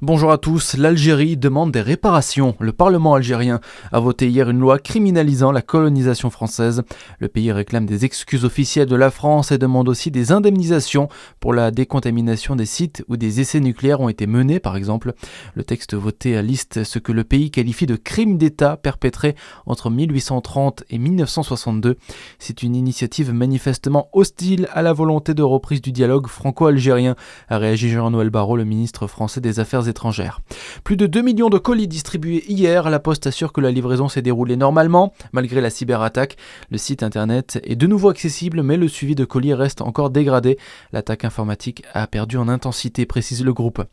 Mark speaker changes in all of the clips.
Speaker 1: Bonjour à tous, l'Algérie demande des réparations. Le Parlement algérien a voté hier une loi criminalisant la colonisation française. Le pays réclame des excuses officielles de la France et demande aussi des indemnisations pour la décontamination des sites où des essais nucléaires ont été menés par exemple. Le texte voté liste ce que le pays qualifie de crimes d'État perpétrés entre 1830 et 1962. C'est une initiative manifestement hostile à la volonté de reprise du dialogue franco-algérien, a réagi Jean-Noël Barrot, le ministre français des Affaires étrangères. Plus de 2 millions de colis distribués hier. La Poste assure que la livraison s'est déroulée normalement, malgré la cyberattaque. Le site internet est de nouveau accessible, mais le suivi de colis reste encore dégradé. L'attaque informatique a perdu en intensité, précise le groupe.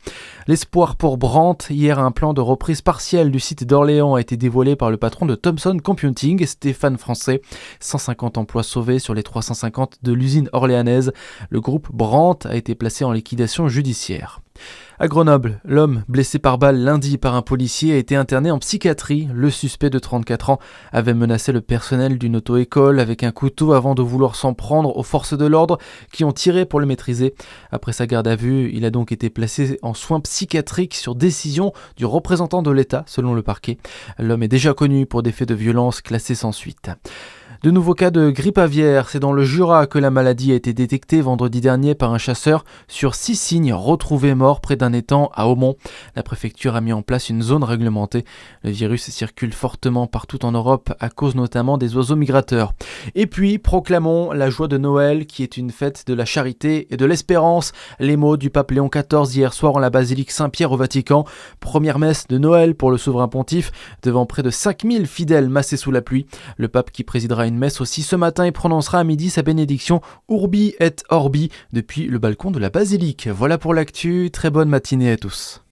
Speaker 1: L'espoir pour Brandt. Hier, un plan de reprise partielle du site d'Orléans a été dévoilé par le patron de Thomson Computing, Stéphane Français. 150 emplois sauvés sur les 350 de l'usine orléanaise. Le groupe Brandt a été placé en liquidation judiciaire. À Grenoble, l'homme blessé par balle lundi par un policier a été interné en psychiatrie. Le suspect de 34 ans avait menacé le personnel d'une auto-école avec un couteau avant de vouloir s'en prendre aux forces de l'ordre qui ont tiré pour le maîtriser. Après sa garde à vue, il a donc été placé en soins psychiatriques sur décision du représentant de l'État, selon le parquet. L'homme est déjà connu pour des faits de violence classés sans suite. De nouveaux cas de grippe aviaire, c'est dans le Jura que la maladie a été détectée vendredi dernier par un chasseur sur 6 cygnes retrouvés morts près d'un étang à Aumont. La préfecture a mis en place une zone réglementée. Le virus circule fortement partout en Europe à cause notamment des oiseaux migrateurs. Et puis, proclamons la joie de Noël qui est une fête de la charité et de l'espérance. Les mots du pape Léon XIV hier soir en la basilique Saint-Pierre au Vatican. Première messe de Noël pour le souverain pontife devant près de 5000 fidèles massés sous la pluie. Le pape qui présidera une messe aussi ce matin et prononcera à midi sa bénédiction Urbi et Orbi depuis le balcon de la basilique. Voilà pour l'actu, très bonne matinée à tous.